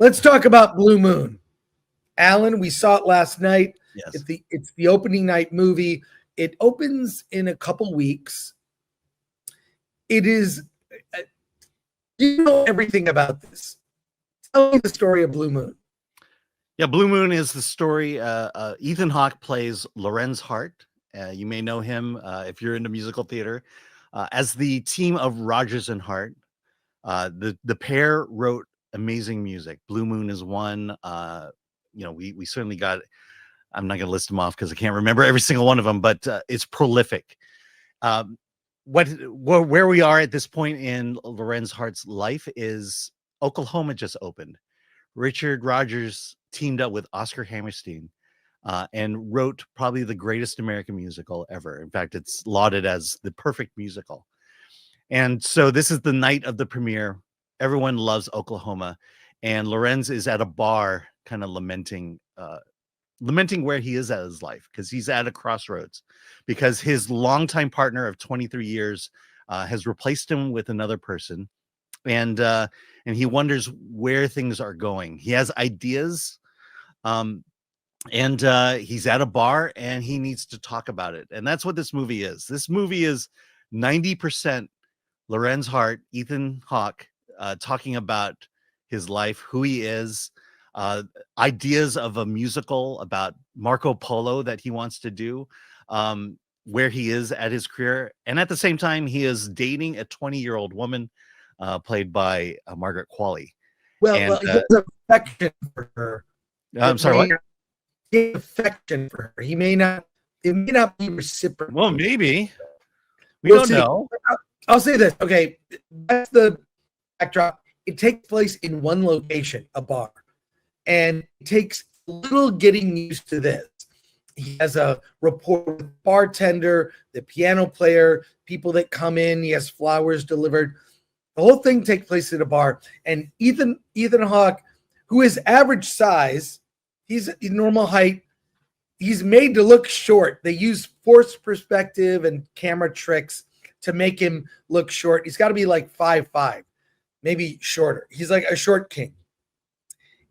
Let's talk about Blue Moon. Alan, we saw it last night. Yes. It's the opening night movie. It opens in a couple weeks. It is, you know everything about this. Tell me the story of Blue Moon. Yeah, Blue Moon is the story. Ethan Hawke plays Lorenz Hart. You may know him if you're into musical theater as the team of Rogers and Hart. The pair wrote amazing music. Blue Moon is one. We certainly got. I'm not going to list them off because I can't remember every single one of them, but it's prolific. Where we are at this point in Lorenz Hart's life is Oklahoma just opened. Richard Rogers teamed up with Oscar Hammerstein and wrote probably the greatest American musical ever. In fact, it's lauded as the perfect musical. And so this is the night of the premiere. Everyone loves Oklahoma. And Lorenz is at a bar kind of lamenting where he is at his life, because he's at a crossroads, because his longtime partner of 23 years has replaced him with another person. And he wonders where things are going. He has ideas, and he's at a bar and he needs to talk about it. And that's what this movie is. This movie is 90% Lorenz Hart, Ethan Hawke, talking about his life, who he is, ideas of a musical about Marco Polo that he wants to do, where he is at his career. And at the same time, he is dating a 20-year-old woman played by Margaret Qualley. Well, he has affection for her. I'm sorry, what? He has affection for her. It may not be reciprocal. Well, maybe. We don't know. I'll say this. Okay, that's the backdrop. It takes place in one location, a bar. And it takes a little getting used to this. He has a rapport with the bartender, the piano player, people that come in. He has flowers delivered. The whole thing takes place at a bar. And Ethan Hawke, who is average size, he's normal height. He's made to look short. They use forced perspective and camera tricks to make him look short. He's got to be like 5'5", maybe shorter. He's like a short king.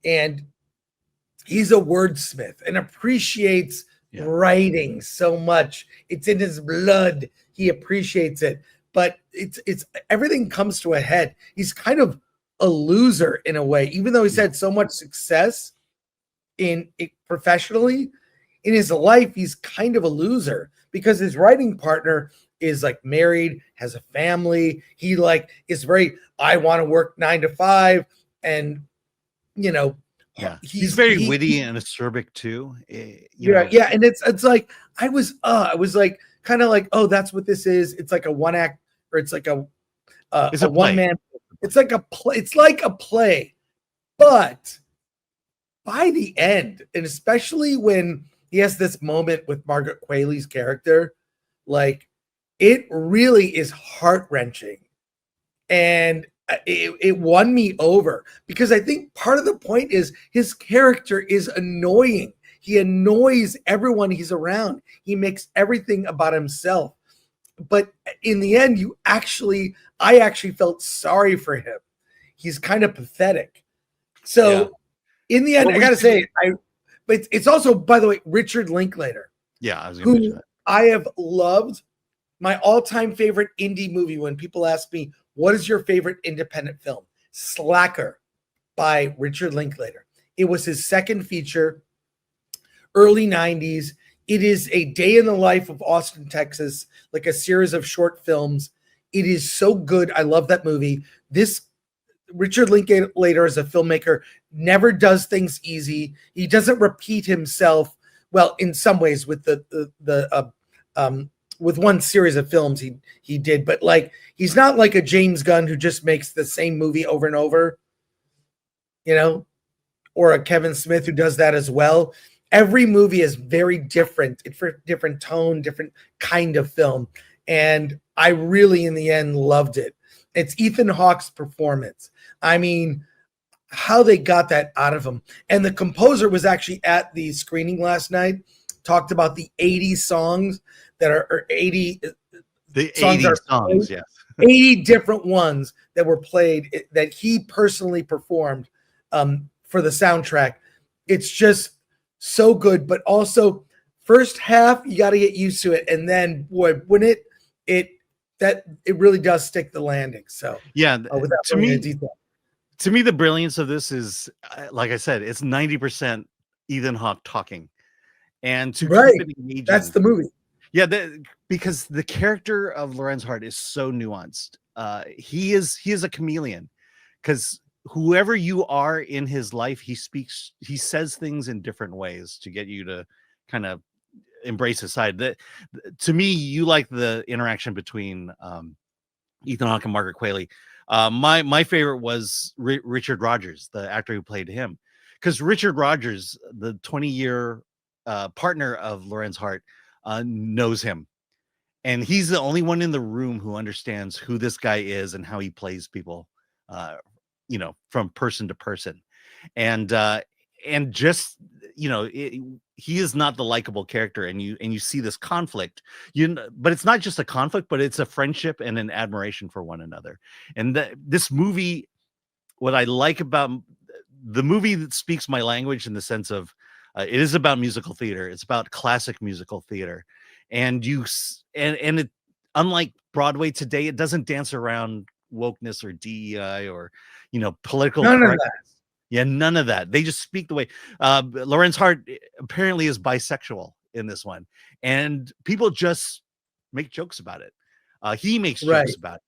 And he's a wordsmith and appreciates writing so much. It's in his blood. He appreciates it. But it's everything comes to a head. He's kind of a loser in a way, even though he's had so much success professionally. In his life, he's kind of a loser because his writing partner is like married, has a family. He is very, I want to work 9 to 5, and he's very witty and acerbic too. Yeah, and it's like I was like kind of like, oh, that's what this is. It's like a one act, or it's like a one man. It's like a play. It's like a play, but by the end, and especially when he has this moment with Margaret Qualley's character, like it really is heart-wrenching, and it won me over, because I think part of the point is his character is annoying. He annoys everyone he's around. He makes everything about himself. But in the end, I actually felt sorry for him. He's kind of pathetic. So in the end, I got to say, but it's also, by the way, Richard Linklater. Yeah, I was going to mention that. I have loved. My all-time favorite indie movie, when people ask me, what is your favorite independent film? Slacker by Richard Linklater. It was his second feature, early 90s. It is a day in the life of Austin, Texas, like a series of short films. It is so good. I love that movie. This Richard Linklater, as a filmmaker, never does things easy. He doesn't repeat himself. Well, in some ways, with with one series of films he did, but like he's not like a James Gunn who just makes the same movie over and over, or a Kevin Smith who does that as well. Every movie is very different. It's for different tone, different kind of film. And I really, in the end, loved it. It's Ethan Hawke's performance. I mean, how they got that out of him. And the composer was actually at the screening last night, talked about the 80 songs that are 80 the songs 80 songs, yes. 80 different ones that were played that he personally performed for the soundtrack. It's just so good, but also first half you got to get used to it, and then boy, when it really does stick the landing. So Yeah, without to going into me, detail. the brilliance of this is, like I said, it's 90% Ethan Hawke talking, and to keep Right, it that's engaging. the movie. Yeah, because the character of Lorenz Hart is so nuanced. He is a chameleon, because whoever you are in his life, he says things in different ways to get you to kind of embrace his side. That, to me, you like the interaction between Ethan Hawke and Margaret Qualley. My favorite was Richard Rogers, the actor who played him, because Richard Rogers, the 20-year partner of Lorenz Hart, knows him, and he's the only one in the room who understands who this guy is and how he plays people, from person to person. And just, he is not the likable character, and you see this conflict, but it's not just a conflict, but it's a friendship and an admiration for one another. And this movie, what I like about the movie, that speaks my language, in the sense of, it is about musical theater. It's about classic musical theater, and it, unlike Broadway today, it doesn't dance around wokeness or DEI or political None of correctness. that. Yeah, none of that. They just speak the way. Lorenz Hart apparently is bisexual in this one, and people just make jokes about it. He makes Right, jokes about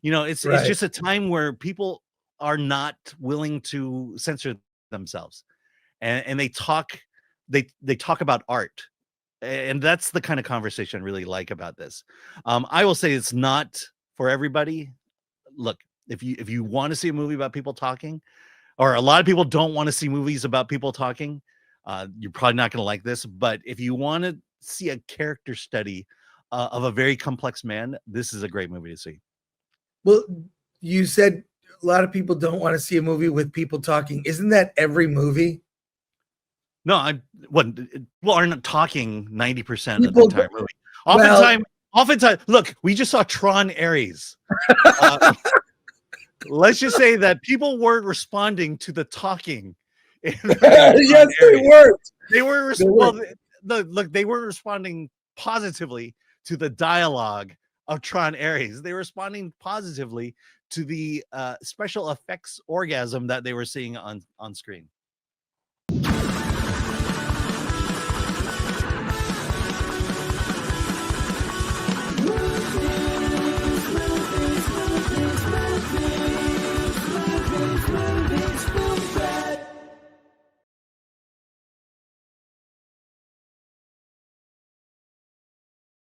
it. It's right. just a time where people are not willing to censor themselves, and they talk about art, and that's the kind of conversation I really like about this. I will say it's not for everybody. Look, if you want to see a movie about people talking, or a lot of people don't want to see movies about people talking, you're probably not going to like this. But if you want to see a character study of a very complex man, this is a great movie to see. Well, you said a lot of people don't want to see a movie with people talking. Isn't that every movie? No, people are not talking 90% of the People, entire movie. well, Oftentimes, look, we just saw Tron Ares. Let's just say that people weren't responding to the talking. yes, they weren't. They were They weren't. look, they weren't responding positively to the dialogue of Tron Ares. They were responding positively to the special effects orgasm that they were seeing on screen.